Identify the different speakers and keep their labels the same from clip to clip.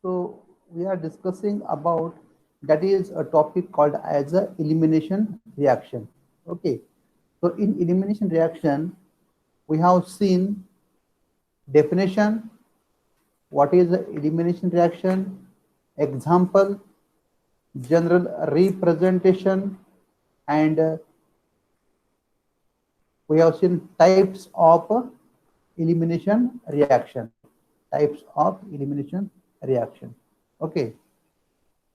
Speaker 1: So we are discussing about that is a topic called as a elimination reaction. Okay. So in elimination reaction, we have seen definition, what is the elimination reaction, example, general representation, and we have seen types of elimination reaction. Types of elimination reaction. Okay.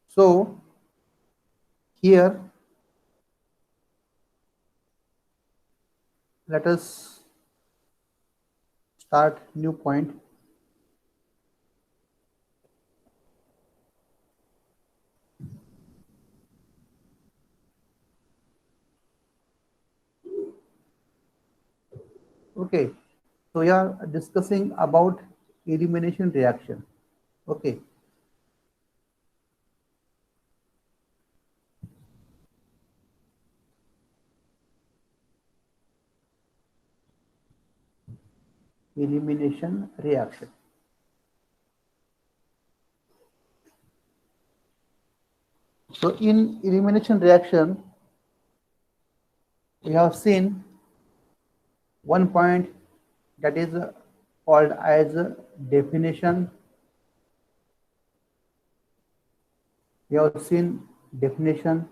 Speaker 1: So here let us start new point. Okay, so we are discussing about elimination reaction. Okay, elimination reaction. So in elimination reaction, we have seen one point that is called as definition. We have seen definition.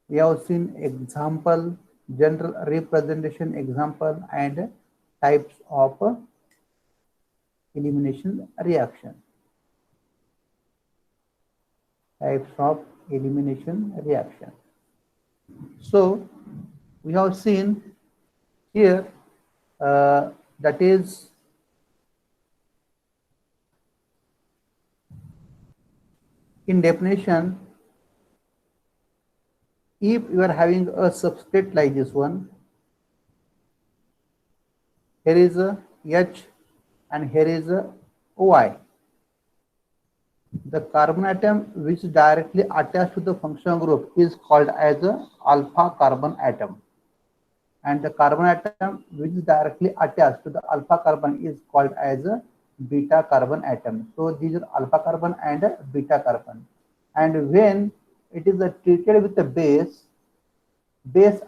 Speaker 1: We have seen example, general representation example, and types of elimination reaction. Types of elimination reaction. So we have seen here that is in definition, if you are having a substrate like this one, here is a H and here is a Y. The carbon atom which directly attached to the functional group is called as a alpha carbon atom, and the carbon atom which is directly attached to the alpha carbon is called as a beta carbon atom. So these are alpha carbon and beta carbon, and when it is treated with the base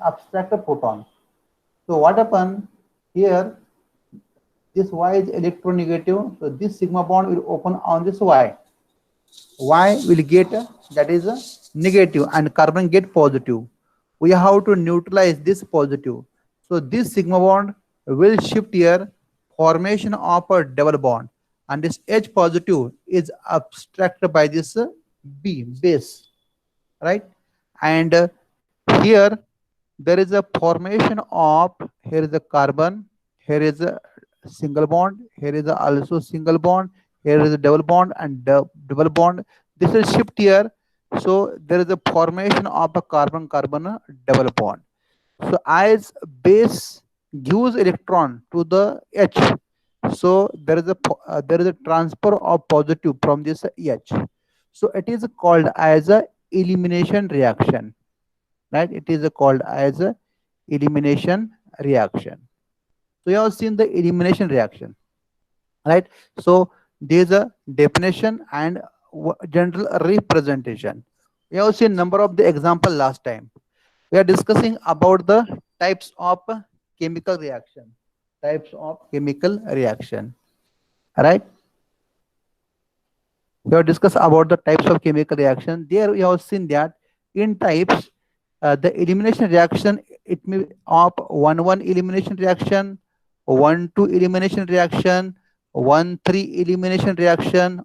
Speaker 1: abstract a proton. So what happen here, this Y is electronegative, so this sigma bond will open on this Y will get that is a negative and carbon get positive. We have to neutralize this positive. So this sigma bond will shift here, formation of a double bond, and this H positive is abstracted by this B base, right? And here there is a formation of, here is a carbon, here is a single bond, here is a also single bond, here is a double bond and double bond. This is shift here, so there is a formation of a carbon carbon double bond. So as base gives electron to the H, so there is a transfer of positive from this H. So it is called as a elimination reaction, right? It is called as a elimination reaction. So you have seen the elimination reaction, right? So there is a definition and general representation. We have seen number of the example last time. We are discussing about the types of chemical reaction. Types of chemical reaction, right? We have discussed about the types of chemical reaction. There we have seen that in types, the elimination reaction, it may be of 1-1 elimination reaction, 1-2 elimination reaction, 1-3 elimination reaction,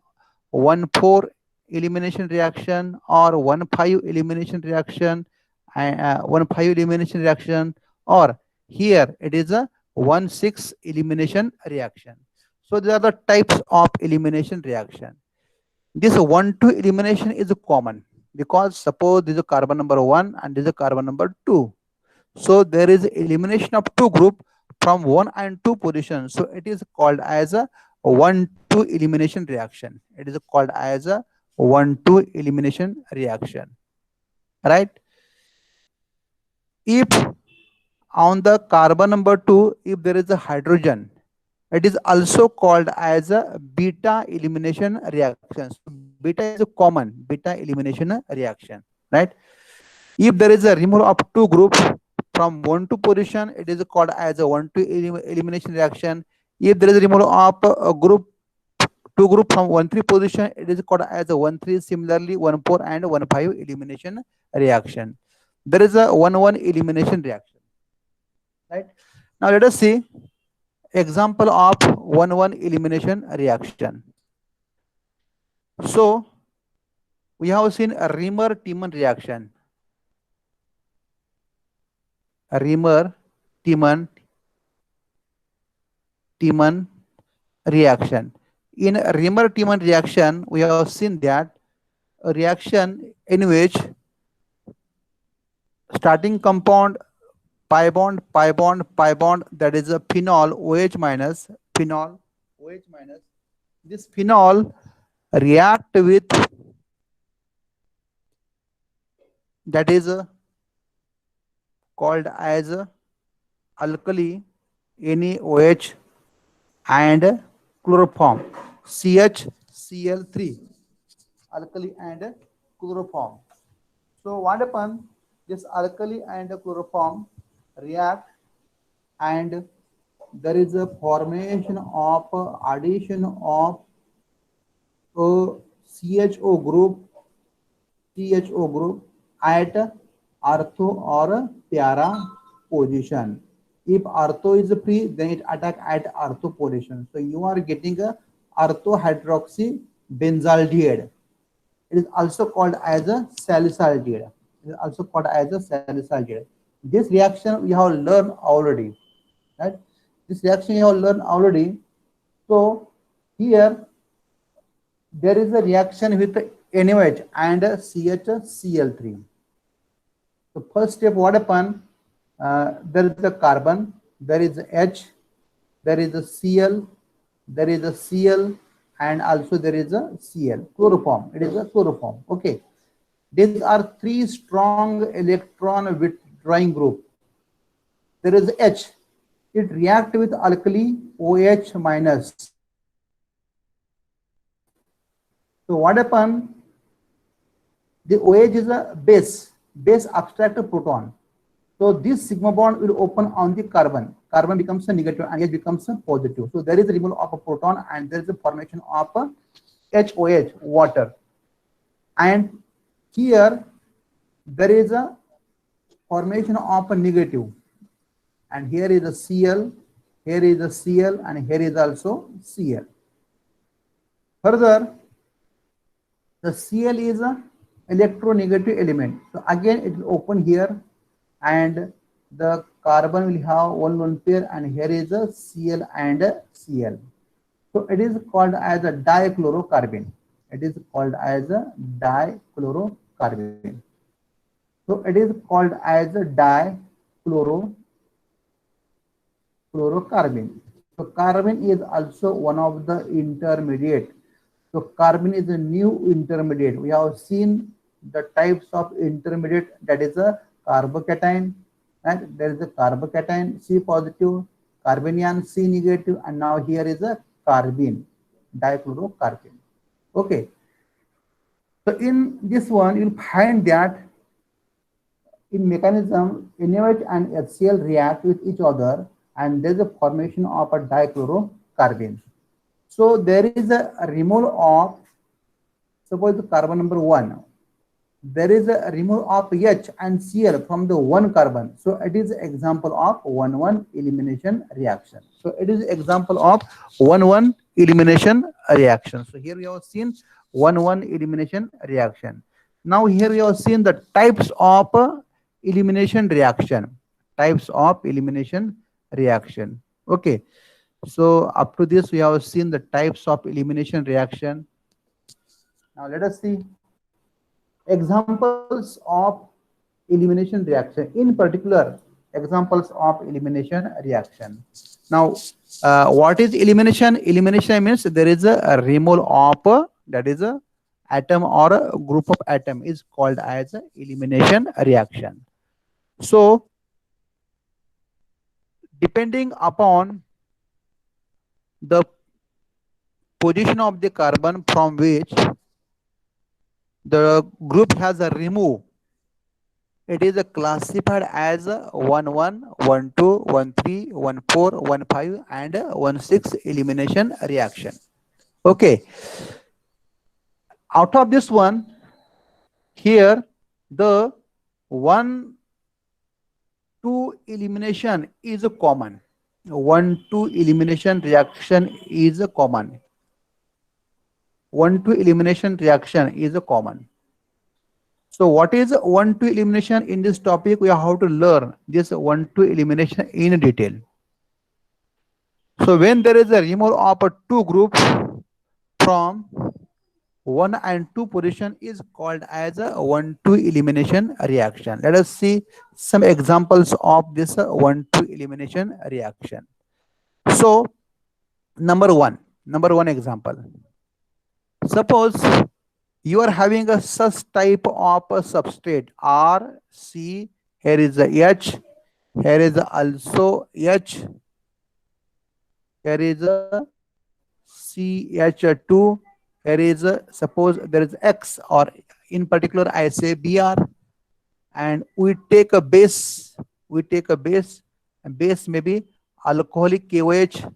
Speaker 1: 1-4 elimination reaction, or 1-5 elimination reaction, 1-5 elimination reaction, or here it is a 1-6 elimination reaction. So these are the types of elimination reaction. This 1-2 elimination is common because suppose this is carbon number 1 and this is carbon number 2. So there is elimination of two group from 1 and 2 positions. So it is called as a 1-2 elimination reaction. It is called as a 1-2 elimination reaction, right? If on the carbon number 2, if there is a hydrogen, It is also called as a beta elimination reaction. So beta is a common beta elimination reaction, right? If there is a removal of two groups from 1,2 position, it is called as a 1,2 elimination reaction. If there is a removal of a group, two group from 1,3 position, it is called as a 1,3. Similarly, 1,4 and 1,5 elimination reaction. There is a 1,1 elimination reaction, right? Now let us see example of 1,1 elimination reaction. So we have seen a Remer-Tiemann reaction. Remer-Tiemann reaction. In Remer-Tiemann reaction, we have seen that a reaction in which starting compound pi bond, pi bond, pi bond, that is a phenol OH minus, phenol OH minus. This phenol react with, that is called as alkali NaOH and chloroform CHCl3, alkali and chloroform. So what happens? This alkali and chloroform react, and there is a formation of addition of a CHO group at ortho or para position. If ortho is free, then it attack at ortho position. So you are getting a orthohydroxy benzaldehyde. It is also called as a salicylic. It is also called as a salicylic. This reaction we have learned already, right? This reaction you have learned already. So here there is a reaction with NaOH and CHCl3. So first step, what happen? There is a carbon, there is a H, there is a Cl, there is a Cl, and also there is a Cl, chloroform. It is a chloroform. Okay. These are three strong electron withdrawing group. There is H. It reacts with alkali OH minus. So what happens? The OH is a base abstract proton. So this sigma bond will open on the carbon. Carbon becomes a negative and H becomes a positive. So there is a removal of a proton and there is a formation of a HOH, water. And here there is a formation of a negative. And here is a Cl, here is a Cl, and here is also Cl. Further, the Cl is a electronegative element. So again it will open here and the carbon will have one lone pair, and here is a Cl and a Cl. So it is called as a dichlorocarbon. It is called as a dichlorocarbon. So it is called as a dichlorocarbon. So carbon is also one of the intermediate. So carbon is a new intermediate. We have seen the types of intermediate, that is a carbocation, and there is a carbocation C positive, carbanion C negative, and now here is a carbene, dichlorocarbon. Okay. So in this one, you will find that in mechanism, NaOH and HCl react with each other, and there is a formation of a dichlorocarbon. So there is a removal of, suppose the carbon number 1, there is a removal of H and Cl from the one carbon. So it is example of 1,1 elimination reaction. So it is example of 1,1 elimination reaction. So here we have seen 1,1 elimination reaction. Now here we have seen the types of elimination reaction. Types of elimination reaction. Okay. So up to this we have seen the types of elimination reaction. Now let us see examples of elimination reaction. In particular, examples of elimination reaction. Now, what is elimination? Elimination means there is a removal of that is a atom or a group of atom is called as a elimination reaction. So, depending upon the position of the carbon from which the group has a remove, it is classified as 1, 1, 1, 2, 1, 3, 1, 4, 1, 5 and 1, 6 elimination reaction. Okay, out of this one, here the 1, 2 elimination is a common. 1, 2 elimination reaction is a common. 1, 2 elimination reaction is a common. So what is 1, 2 elimination? In this topic we have to learn this 1, 2 elimination in detail. So when there is a removal of a two groups from 1 and 2 position is called as a 1, 2 elimination reaction. Let us see some examples of this 1, 2 elimination reaction. So number one example. Suppose you are having a such type of a substrate R, C, here is a H, here is also H, here is a CH2, here is a, suppose there is X, or in particular I say Br, and we take a base, and base may be alcoholic KOH,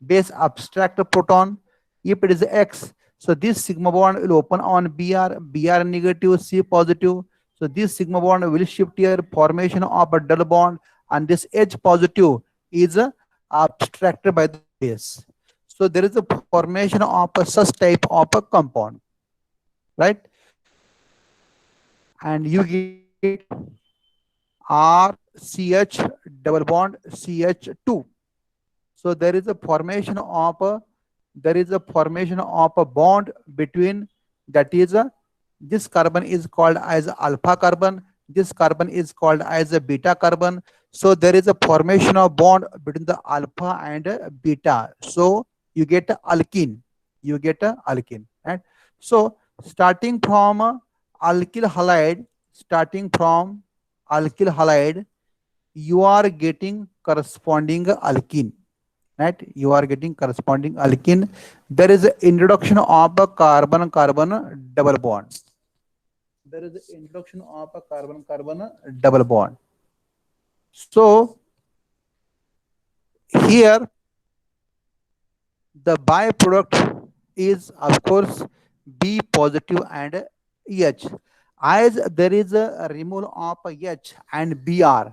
Speaker 1: base abstract proton. If it is X, so this sigma bond will open on Br negative, C positive. So this sigma bond will shift here, formation of a double bond, and this H positive is abstracted by the base. So there is a formation of a such type of a compound, right? And you get RCH double bond CH2. So there is a formation of a bond between, that is this carbon is called as alpha carbon, this carbon is called as a beta carbon. So there is a formation of bond between the alpha and beta. So you get a alkene, right? So starting from alkyl halide, you are getting corresponding alkene, right? You are getting corresponding alkene. There is an introduction of a carbon-carbon double bond. So here the byproduct is of course B positive and H. As there is a removal of H and Br,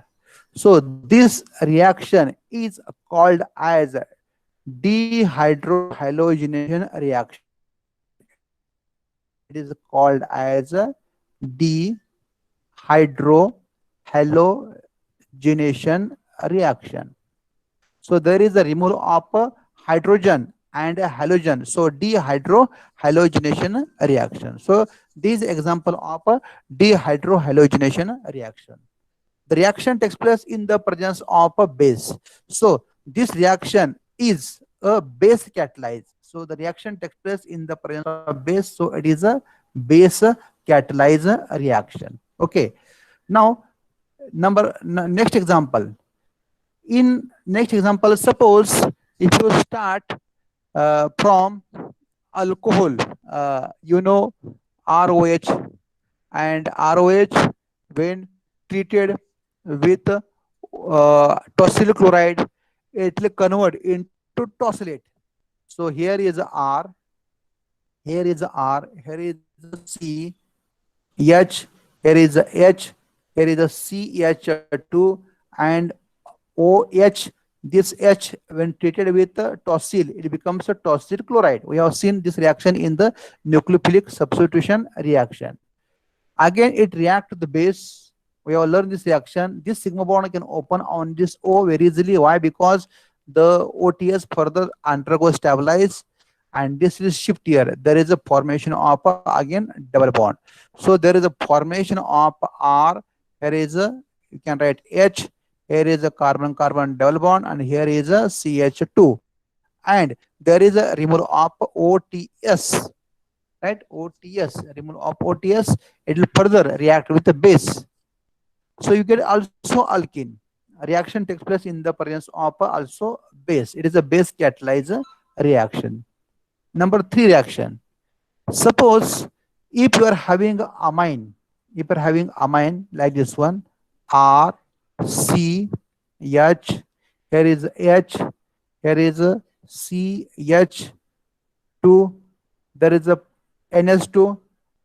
Speaker 1: so this reaction is called as dehydrohalogenation reaction. It is called as dehydrohalogenation reaction. So there is a removal of hydrogen and a halogen. So dehydrohalogenation reaction. So this example of a dehydrohalogenation reaction. The reaction takes place in the presence of a base. So this reaction is a base catalyzed. So the reaction takes place in the presence of base. So it is a base catalyzed reaction. Okay. Now, next example. In next example, suppose if you start from alcohol, ROH, and ROH when treated with tosyl chloride, it will convert into tosylate. So here is R, here is C, H, here is H, here is CH2 and OH. This H when treated with tosyl, it becomes a tosyl chloride. We have seen this reaction in the nucleophilic substitution reaction. Again, it reacts to the base. We have learned this reaction. This sigma bond can open on this O very easily. Why? Because the OTS further undergoes stabilize, and this is shift here. There is a formation of again double bond. So there is a formation of R. Here is a, you can write H. Here is a carbon-carbon double bond, and here is a CH2. And there is a removal of OTS. Right, OTS, removal of OTS, it will further react with the base. So you get also alkene. reaction takes place in the presence of also base. It is a base catalyzed reaction. Number three reaction. Suppose if you are having amine, if you are having amine like this one, R, C, H, here is H, here is a CH2, there is a NS2,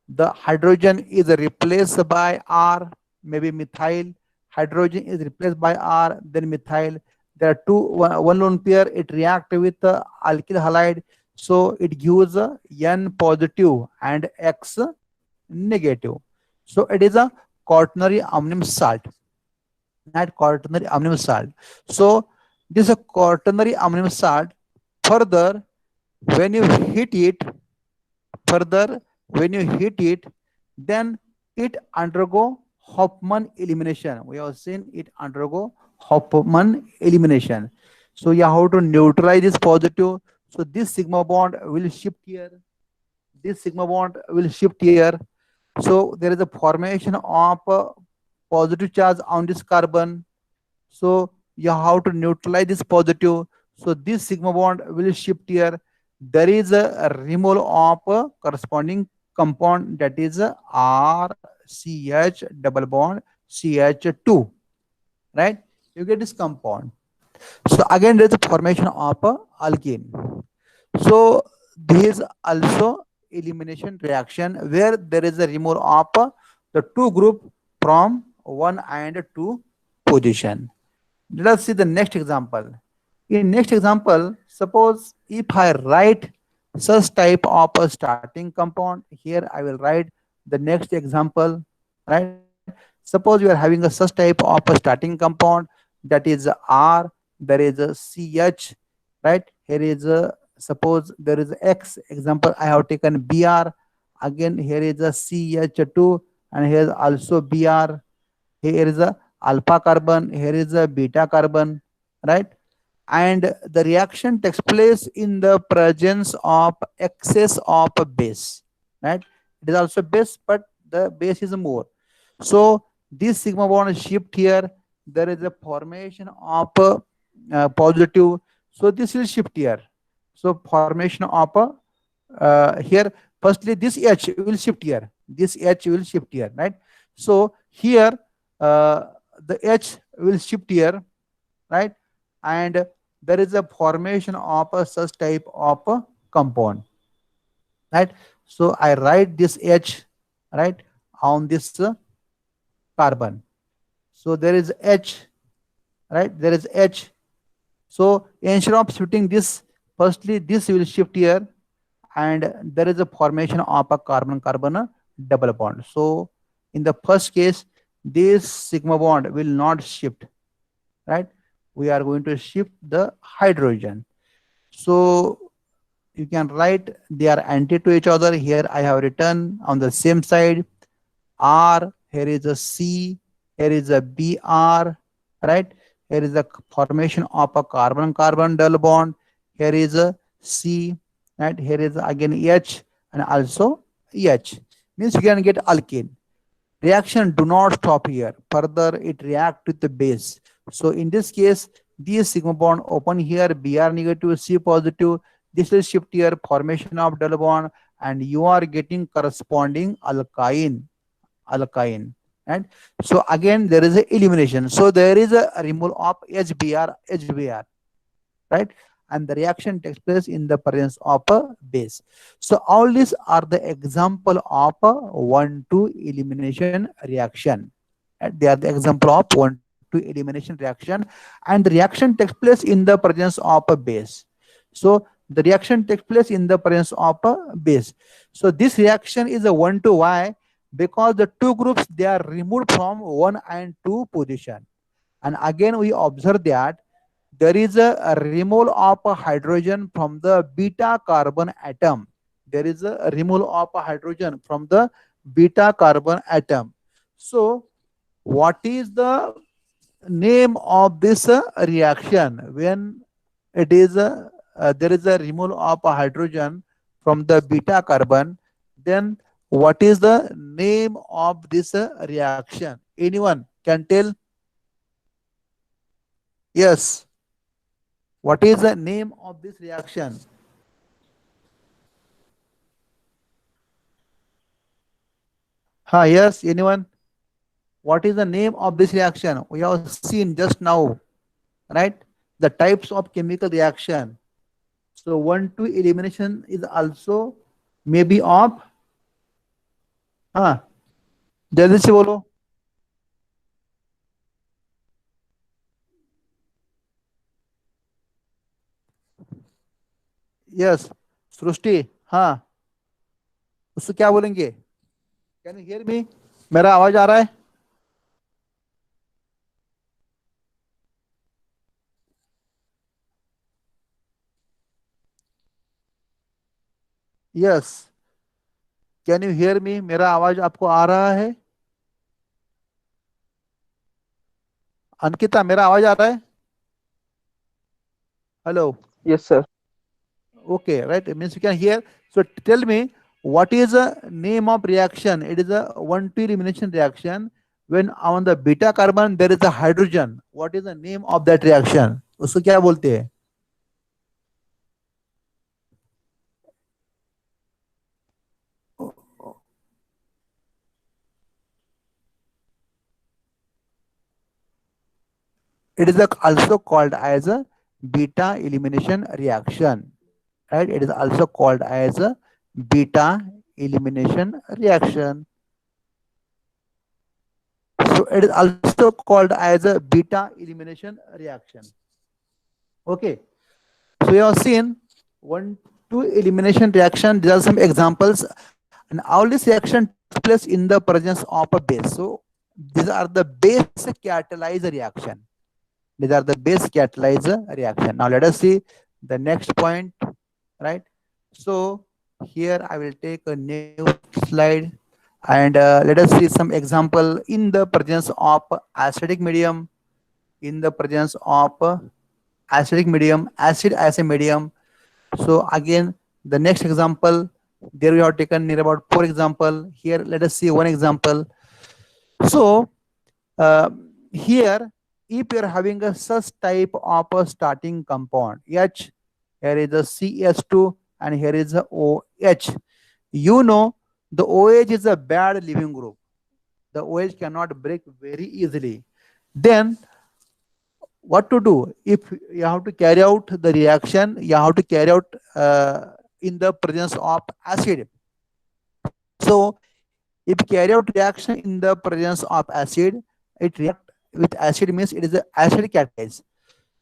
Speaker 1: the hydrogen is replaced by R, maybe methyl, hydrogen is replaced by R, then methyl. There are one lone pair, it react with the alkyl halide, so it gives a N positive and X negative. So it is a quaternary ammonium salt, not quaternary ammonium salt. So this is a quaternary ammonium salt. Further, when you heat it, further when you heat it, then it undergo Hofmann elimination. We have seen it undergo Hofmann elimination. So you have to neutralize this positive. So this sigma bond will shift here. This sigma bond will shift here. So there is a formation of positive charge on this carbon. So you have to neutralize this positive. So this sigma bond will shift here. There is a removal of a corresponding compound, that is a RCH double bond CH2, right? You get this compound. So again there is a formation of a alkene. So there is also elimination reaction where there is a removal of the two group from one and two position. Let us see the next example. In next example, suppose if I write such type of a starting compound, here I will write the next example, right? Suppose you are having a such type of a starting compound, that is R, there is a CH, right? Here is a, suppose there is X, example I have taken Br, again here is a CH2 and here is also Br, here is a alpha carbon, here is a beta carbon, right? And the reaction takes place in the presence of excess of a base, right? It is also base, but the base is more. So this sigma bond shift here, there is a formation of positive, so this will shift here. So formation of here, firstly this H will shift here, this H will shift here, right? So here the H will shift here, right? And there is a formation of a such type of a compound, right? So I write this H, right, on this carbon. So there is H, right? There is H. So instead of shifting this, firstly this will shift here, and there is a formation of a carbon-carbon double bond. So in the first case, this sigma bond will not shift, right? We are going to shift the hydrogen. So you can write they are anti to each other. Here I have written on the same side R, here is a C, here is a Br, right? Here is the formation of a carbon-carbon double bond. Here is a C, right? Here is again H and also H. Means you can get alkane. Reaction do not stop here. Further, it react with the base. So in this case, this sigma bond open here, Br negative, C positive. This will shift here, formation of double bond, and you are getting corresponding alkyne. And so again there is a elimination. So there is a removal of HBr, right? And the reaction takes place in the presence of a base. So all these are the example of a 1,2 elimination reaction. And they are the example of 1,2 elimination reaction, and the reaction takes place in the presence of a base. So the reaction takes place in the presence of a base. So this reaction is a 1,2. Why? Because the two groups, they are removed from 1 and 2 position. And again we observe that there is a removal of a hydrogen from the beta carbon atom. There is a removal of a hydrogen from the beta carbon atom. So what is the name of this reaction when it is there is a removal of a hydrogen from the beta carbon? Then what is the name of this reaction? Anyone can tell? Yes. What is the name of this reaction? Yes, anyone? What is the name of this reaction? We have seen just now, right? The types of chemical reaction. So 1,2 elimination is also maybe of, हाँ, जल्दी से बोलो. Yes, सृष्टि. हाँ, उसको क्या बोलेंगे? Can you hear me? मेरा आवाज आ रहा है? Yes, can you hear me? मेरा आवाज आपको आ रहा है? अंकिता, मेरा आवाज आ रहा है? Hello.
Speaker 2: Yes, sir.
Speaker 1: Okay, right. It means you can hear. So tell me, what is the name of reaction? It is a 1,2 elimination reaction. When on the beta carbon there is a hydrogen. What is the name of that reaction? उसको क्या बोलते हैं? It is also called as a beta elimination reaction. Right? It is also called as a beta elimination reaction. So it is also called as a beta elimination reaction. Okay. So you have seen 1,2 elimination reaction. There are some examples, and all this reaction takes place in the presence of a base. So these are the base catalyzer reaction. These are the base catalyzer reaction. Now let us see the next point, right? So here I will take a new slide, and let us see some example in the presence of acidic medium, in the presence of acidic medium, acid as a medium. So again, the next example, there we have taken near about 4 example. Here, let us see one example. So uh, here, if you are having a such type of a starting compound, H, here is a CH2 and here is a OH. You know, the OH is a bad leaving group. The OH cannot break very easily. Then what to do? If you have to carry out the reaction, you have to carry out in the presence of acid. So if you carry out reaction in the presence of acid, it react with acid means it is an acid catalyst.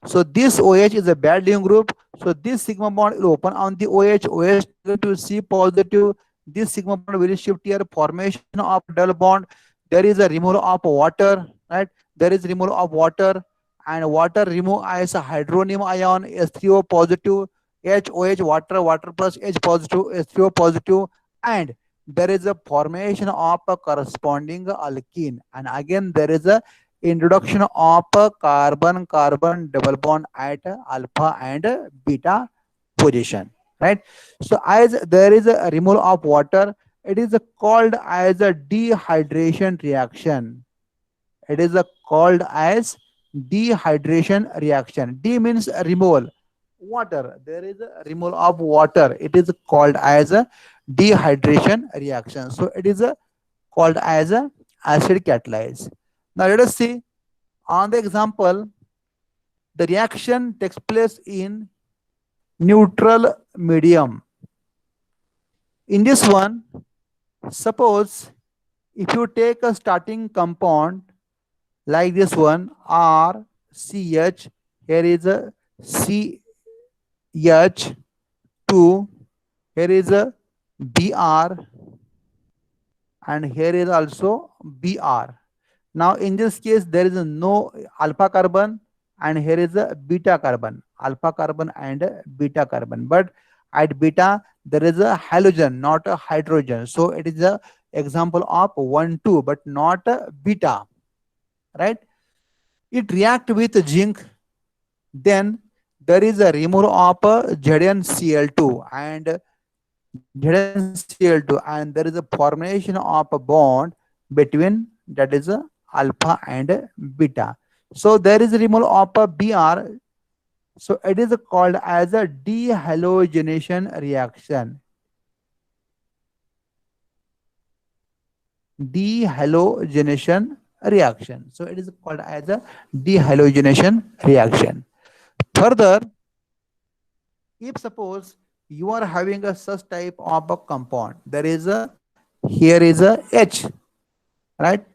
Speaker 1: So this OH is a bad leaving group. So this sigma bond will open on the OH. OH to C positive. This sigma bond will shift here. Formation of double bond. There is a removal of water, right? There is removal of water, and water remove as a hydronium ion H3O positive. HOH water, water plus H positive, H3O positive, and there is a formation of a corresponding alkene. And again, there is a introduction of a carbon-carbon double bond at alpha and beta position, right? So as there is a removal of water, it is called as a dehydration reaction. It is called as dehydration reaction. D means removal. Water. There is a removal of water. It is called as a dehydration reaction. So it is called as a acid catalyze. Now let us see on the example, the reaction takes place in neutral medium. In this one, suppose if you take a starting compound like this one, RCH, here is a CH2, here is a Br, and here is also Br. Now in this case, there is no alpha carbon, and here is a beta carbon, alpha carbon and beta carbon. But at beta, there is a halogen, not a hydrogen. So it is a example of 1,2, but not a beta, right? It react with zinc, then there is a removal of ZnCl2 and ZnCl2, and there is a formation of a bond between that is a alpha and beta. So there is a removal of a Br. So it is called as a dehalogenation reaction. Dehalogenation reaction. So it is called as a dehalogenation reaction. Further, if suppose you are having a such type of a compound, there is a, here is a H, right?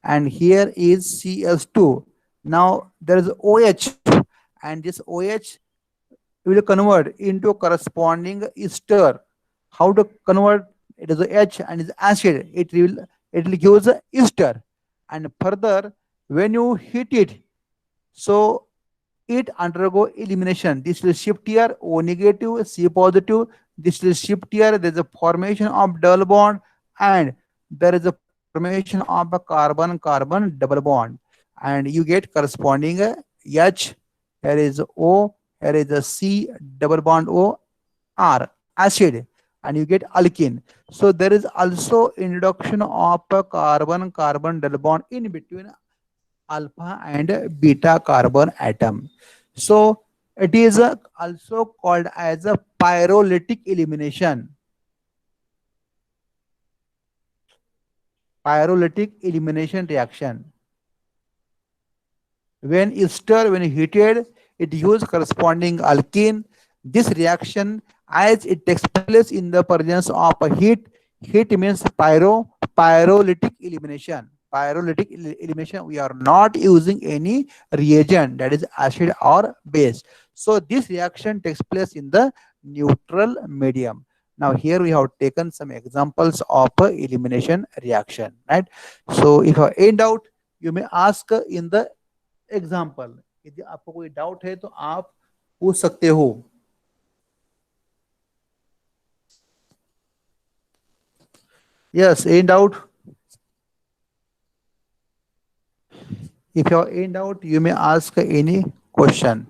Speaker 1: And here is CS2. Now there is OH, and this OH will convert into corresponding ester. How to convert? It is a H and is acid. It will give a ester. And further, when you heat it, so it undergo elimination. This will shift here O negative, C positive. This will shift here. There is a formation of double bond, and there is a formation of a carbon-carbon double bond, and you get corresponding H. Here is O. Here is a C double bond O R acid, and you get alkene. So there is also introduction of a carbon-carbon double bond in between alpha and beta carbon atom. So it is also called as a pyrolytic elimination. Pyrolytic elimination reaction. When ester, when heated, it gives corresponding alkene. This reaction, as it takes place in the presence of a heat, heat means pyrolytic elimination. Pyrolytic elimination, we are not using any reagent, that is acid or base. So this reaction takes place in the neutral medium. Now here we have taken some examples of elimination reaction, right? So if you are in doubt, you may ask in the example. यदि आपको कोई doubt है तो आप पूछ सकते हो. Yes, in doubt. If you are in doubt, you may ask any question.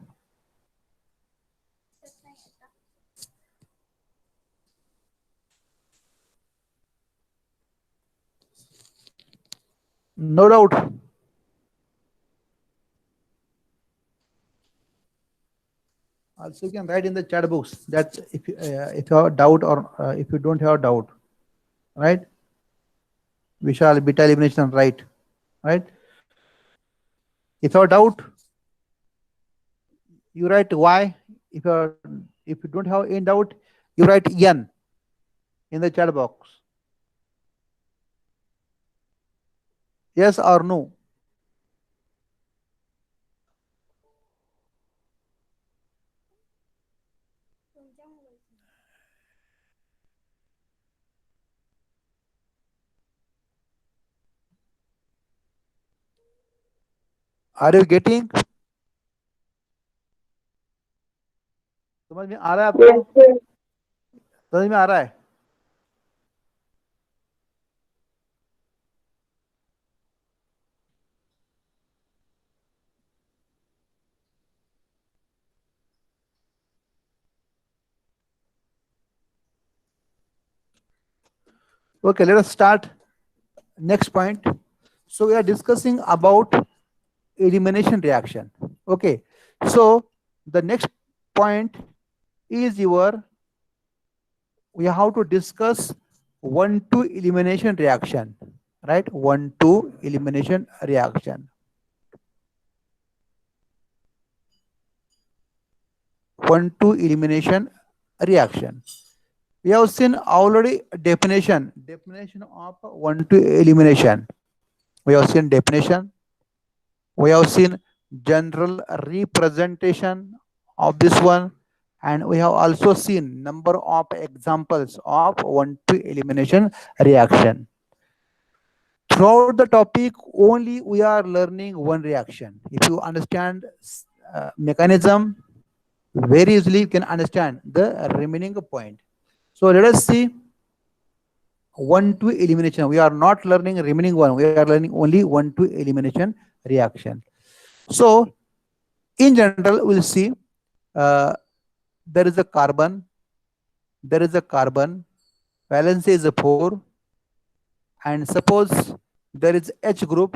Speaker 1: No doubt. Also, you can write in the chat box that if you have doubt or if you don't have doubt, right? Vishal, beta elimination, right? Right? If you have doubt, you write Y. If you don't have any doubt, you write N in the chat box. Yes or no? Are you getting? समझ में आ रहा है आपको? समझ में आ रहा है? Okay, let us start. Next point. So we are discussing about elimination reaction. Okay, so the next point is we have to discuss 1-2 elimination reaction, right? 1-2 elimination reaction. 1-2 elimination reaction. We have seen already definition of 1-2 elimination. We have seen definition. We have seen general representation of this one, and we have also seen number of examples of 1-2 elimination reaction. Throughout the topic, only we are learning one reaction. If you understand mechanism, very easily you can understand the remaining point. So let us see 1-2 elimination. We are not learning remaining one. We are learning only 1-2 elimination reaction. So in general, we'll see there is a carbon, valency is a 4, and suppose there is H group,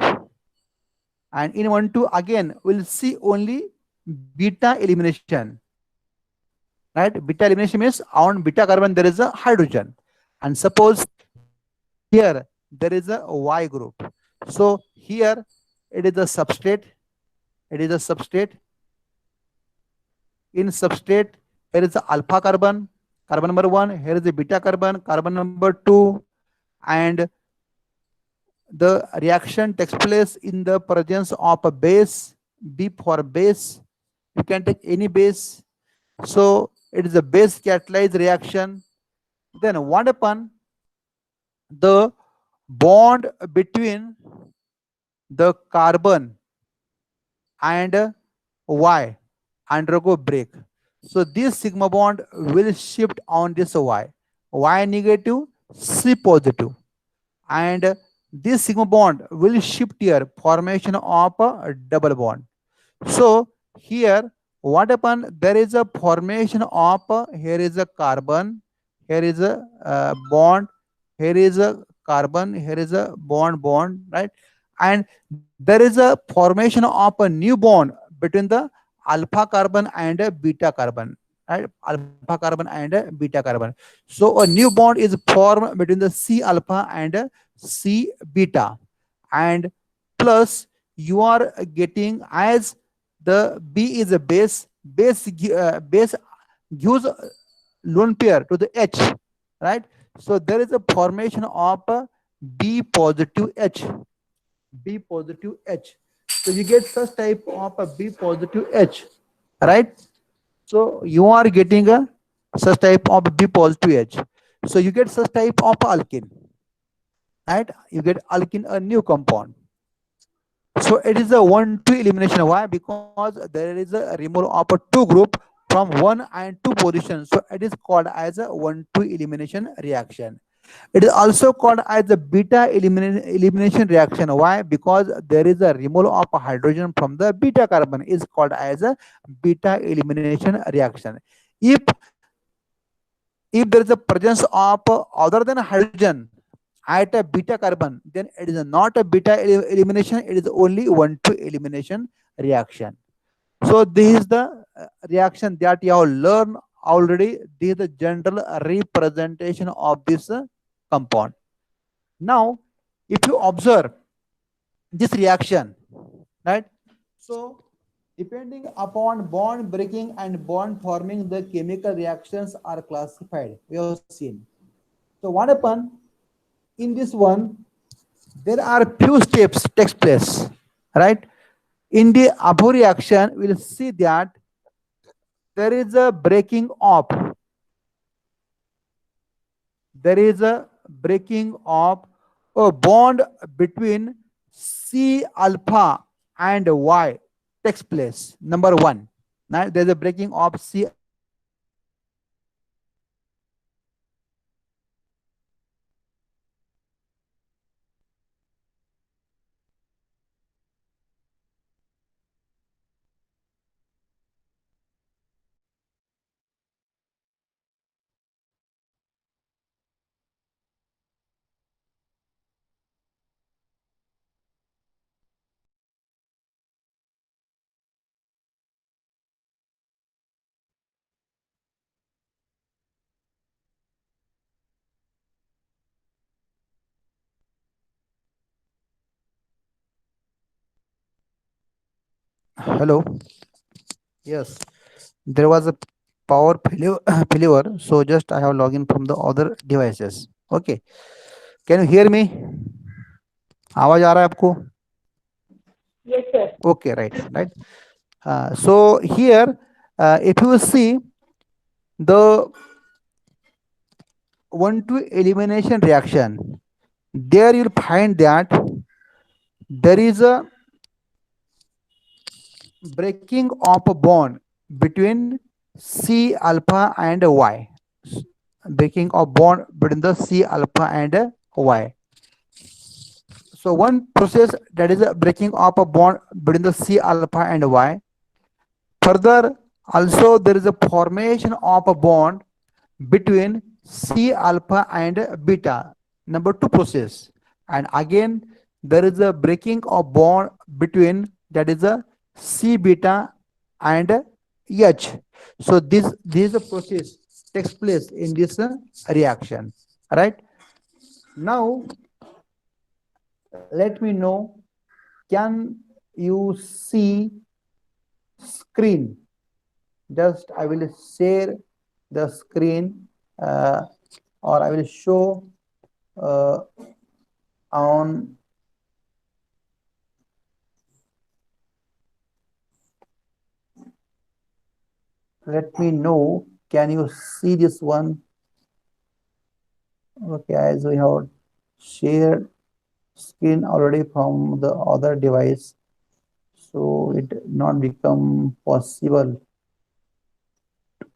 Speaker 1: And in 1, 2, again, we'll see only beta elimination. Right? Beta elimination means on beta carbon there is a hydrogen. And suppose here there is a Y group. So here it is a substrate. It is a substrate. In substrate, here is the alpha carbon, carbon number 1. Here is the beta carbon, carbon number 2. And the reaction takes place in the presence of a base. B for base. You can take any base. So it is a base catalyzed reaction. Then what happen? The bond between the carbon and Y undergo break. So this sigma bond will shift on this Y negative, C positive. And this sigma bond will shift here, formation of a double bond. So here what happened? There is a formation of here is a carbon, here is a bond, here is a carbon, here is a bond, right? And there is a formation of a new bond between the alpha carbon and a beta carbon, right? Alpha carbon and a beta carbon. So a new bond is formed between the C alpha and C beta, and plus you are getting, as the B is a base gives lone pair to the H, right? So there is a formation of a B positive H, B positive H. So you get such type of a B positive H, right? So you are getting a such type of B positive H. So you get such type of alkene, right? You get alkene, a new compound. So it is a 1-2 elimination. Why? Because there is a removal of a 2 group from 1 and 2 positions. So it is called as a 1-2 elimination reaction. It is also called as the beta elimination reaction. Why? Because there is a removal of a hydrogen from the beta carbon, is called as a beta elimination reaction. If there is a presence of other than hydrogen at a beta carbon, then it is not a beta elimination, it is only 1-2 elimination reaction. So this is the reaction that you have learned already. This is the general representation of this compound. Now, if you observe this reaction, right? So depending upon bond breaking and bond forming, the chemical reactions are classified. We have seen. So what happened? In this one, there are few steps takes place, right? In the above reaction, we'll see that there is a breaking of, there is a breaking of a bond between C alpha and Y takes place. Number 1. Now there's a breaking of C alpha and Y. Hello. Yes, there was a power failure, failure. So just I have login from the other devices. Okay. Can you hear me? आवाज आ रहा है आपको?
Speaker 2: Yes, sir.
Speaker 1: Okay, right. So here, if you see the 1-2 elimination reaction, there you'll find that there is a breaking of a bond between C alpha and Y. Breaking of bond between the C alpha and Y. So one process, that is a breaking of a bond between the C alpha and Y. Further, also there is a formation of a bond between C alpha and beta. Number 2 process. And again, there is a breaking of bond between, that is a C beta and H. So this process takes place in this reaction, right? Now let me know, can you see screen? Just I will share the screen, or I will show uh, on. Let me know, can you see this one? Okay, as we have shared screen already from the other device, so it not become possible.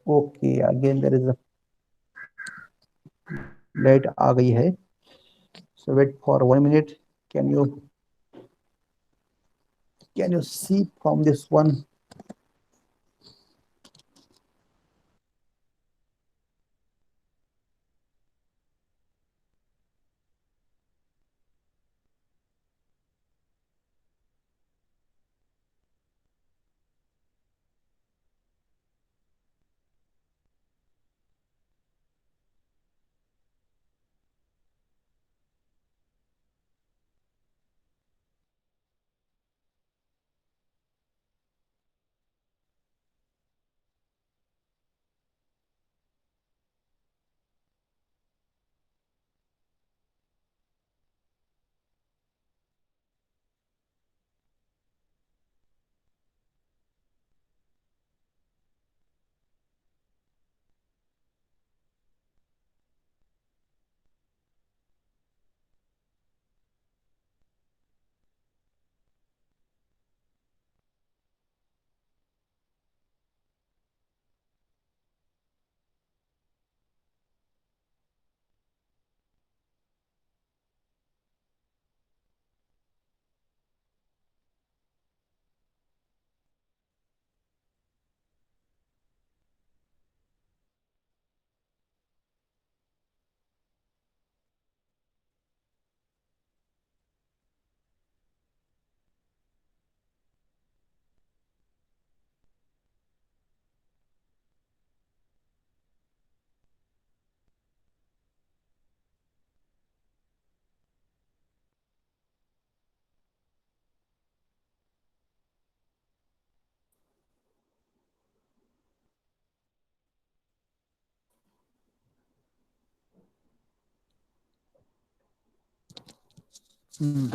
Speaker 1: Okay, again there is a light आ गई है. So wait for 1 minute. Can you see from this one?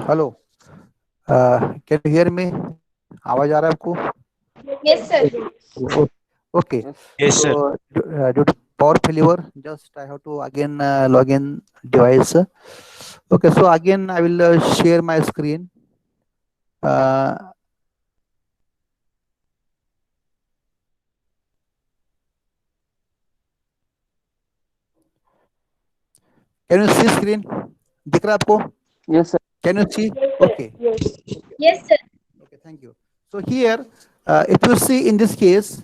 Speaker 1: Hello. Can you hear me? आवाज आ रहा है आपको?
Speaker 2: Yes, sir.
Speaker 1: Okay.
Speaker 3: Yes, sir.
Speaker 1: So due to power failure, just I have to again log in device. Okay. So again I will share my screen. Uh, can you see screen? दिख रहा है आपको?
Speaker 4: Yes, sir.
Speaker 1: Can you see?
Speaker 2: Yes, sir.
Speaker 1: Okay.
Speaker 2: Yes. Yes, sir.
Speaker 1: Okay. Thank you. So here, if you see in this case,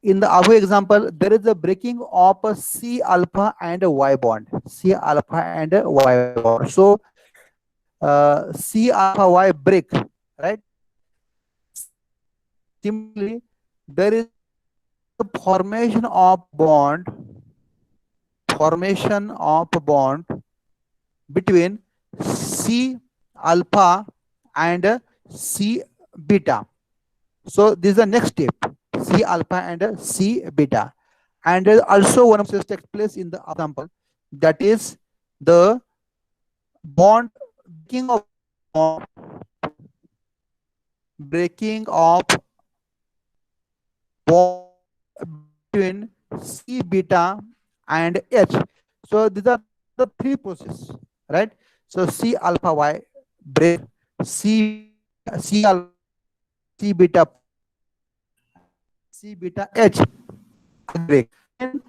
Speaker 1: in the above example, there is a breaking of a C alpha and a Y bond. C alpha and a Y bond. So C alpha Y break, right? Similarly, there is a formation of bond between C alpha and C beta. So this is the next step, C alpha and C beta. And also one process takes place in the example, that is the bond breaking of bond between C beta and H. So these are the three processes, right? So C alpha Y break, C alpha C beta H break. And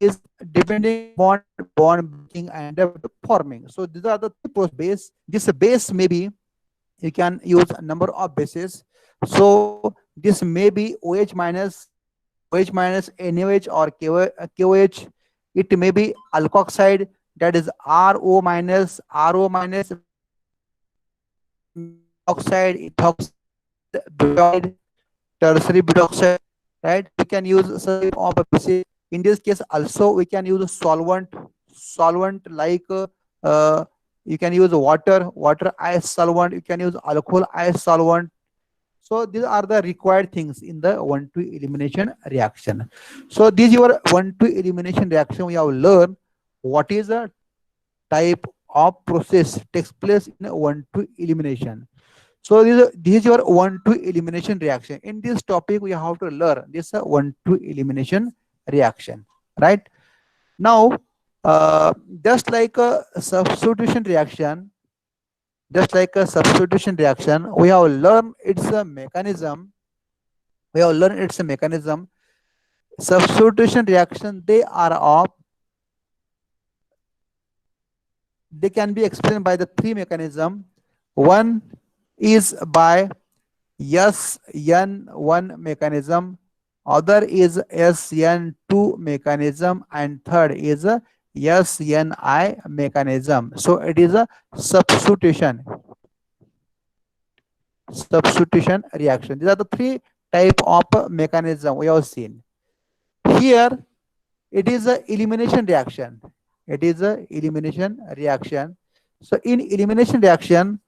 Speaker 1: is depending on bond breaking and forming. So these are the three process base. This base maybe you can use a number of bases. So this may be OH minus NaOH or KOH, It may be alkoxide, that is RO minus, RO minus methoxide, ethoxide, butoxide, tertiary butoxide, right? We can use such type of bases. In this case, also we can use solvent like uh, you can use water ice solvent. You can use alcohol ice solvent. So these are the required things in the 1,2 elimination reaction. So these your 1,2 elimination reaction. We have learned what is a type of process takes place in a 1,2 elimination. So this is your 1,2 elimination reaction. In this topic, we have to learn this 1,2 elimination reaction, right? Now, uh, just like a substitution reaction, just like a substitution reaction, we have learned its a mechanism. We have learned its a mechanism. Substitution reaction, they can be explained by the three mechanism. One is by SN1 mechanism, other is SN2 mechanism, and third is a SNI mechanism. So it is a substitution reaction. These are the three type of mechanism we have seen. Here it is a elimination reaction. It is a elimination reaction. So in elimination reaction,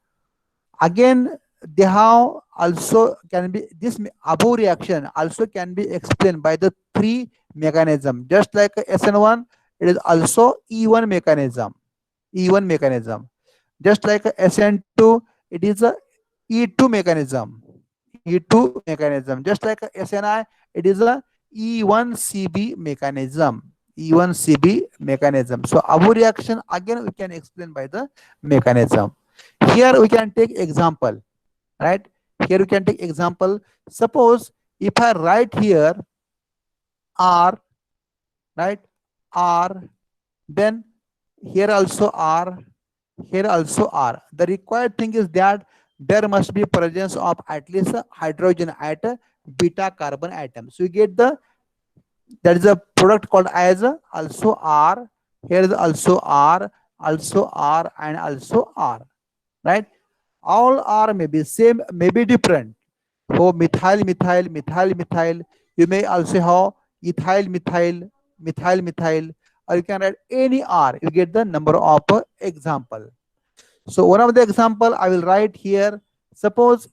Speaker 1: again they have also can be this above reaction also can be explained by the three mechanism. Just like SN1, it is also E1 mechanism. E1 mechanism. Just like SN2, it is a E2 mechanism. E2 mechanism. Just like SNI, it is a E1CB mechanism. E1CB mechanism. So above reaction again we can explain by the mechanism. Here we can take example, right? Here we can take example. Suppose if I write here R, right? R, then here also R, here also R. The required thing is that there must be presence of at least a hydrogen at a beta carbon atom. So you get the, that is a product called as also R. Here is also R, and also R, right? All R may be same, may be different. For methyl, methyl, methyl, methyl, you may also have ethyl, methyl, methyl, methyl, or you can write any R. You get the number of example. So one of the example I will write here. Suppose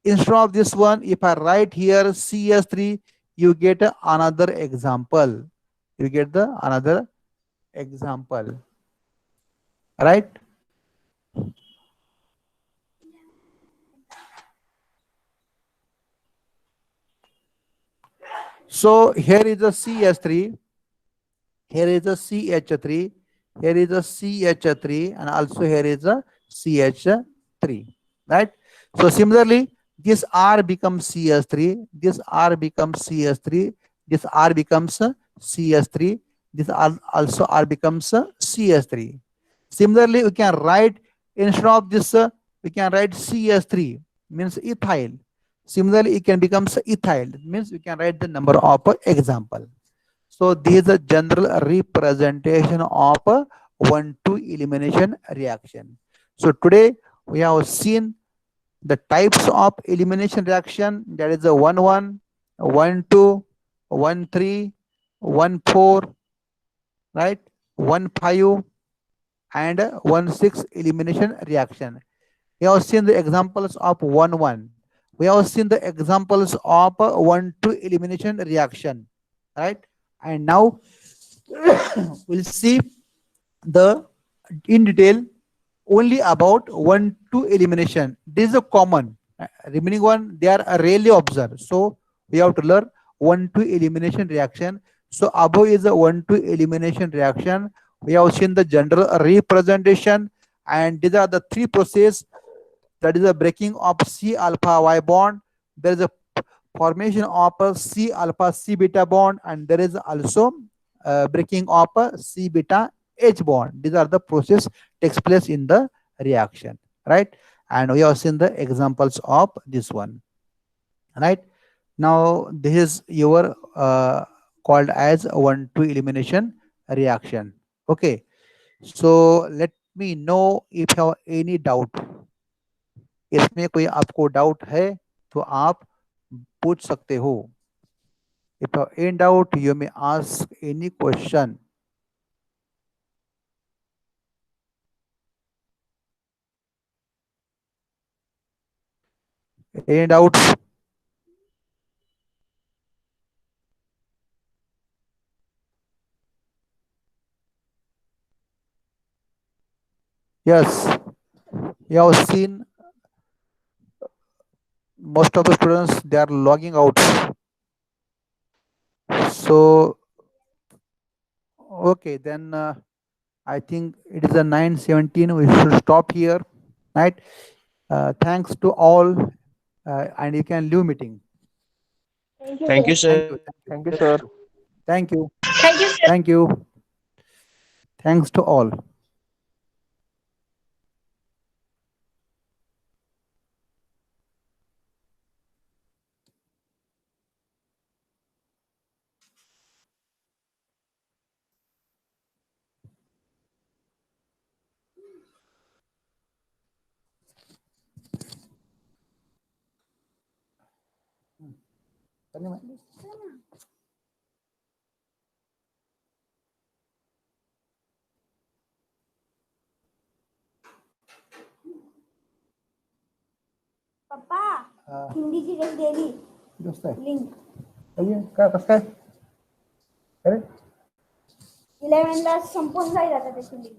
Speaker 1: instead of this one, if I write here CS3, you get another example. You get the another example, right? So here is a CS3, here is a CH3, here is a CH3, and also here is a CH3, right? So similarly, this R becomes CS3, this R becomes CS3, this R becomes CS3, this also R becomes CS3. Similarly, we can write instead of this, we can write CS3 means ethyl. Similarly, it can become ethyl means we can write the number of example. So this is a general representation of 1,2 elimination reaction. So today we have seen the types of elimination reaction, that is a 1,1, 1,2, 1,3, 1,4, right? 1,5 and 1,6 elimination reaction. We have seen the examples of 1,1. We have seen the examples of 1,2 elimination reaction, right? And now we'll see the in detail only about 1,2 elimination. This is a common. Remaining one, they are rarely observed. So we have to learn 1,2 elimination reaction. So above is a 1,2 elimination reaction. We have seen the general representation, and these are the three processes. That is a breaking of C alpha Y bond. There is a formation of a C alpha C beta bond, and there is also breaking of a C beta H bond. These are the process takes place in the reaction, right? And we have seen the examples of this one, right? Now this is your called as 1,2 elimination reaction. Okay, so let me know if you have any doubt. इसमें कोई आपको doubt है तो आप पूछ सकते हो. If you have any doubt, you may ask any question. Any doubts? Yes, you have seen most of the students, they are logging out. So, okay, then I think it is a 9:17. We should stop here, right? Thanks to all, and you can leave meeting.
Speaker 2: Thank you, sir.
Speaker 3: Thank you, sir.
Speaker 1: Thank you.
Speaker 3: Thank you, sir.
Speaker 1: Thank you.
Speaker 2: Thank you, sir.
Speaker 1: Thank you. Thanks to all.
Speaker 4: पप्पा हिंदीची test दिली
Speaker 1: दोस्त आहे.
Speaker 4: Link
Speaker 1: अय्ये, काय कसं काय? अरे
Speaker 4: 11 ला संपून जाईल आता त्याची लिंक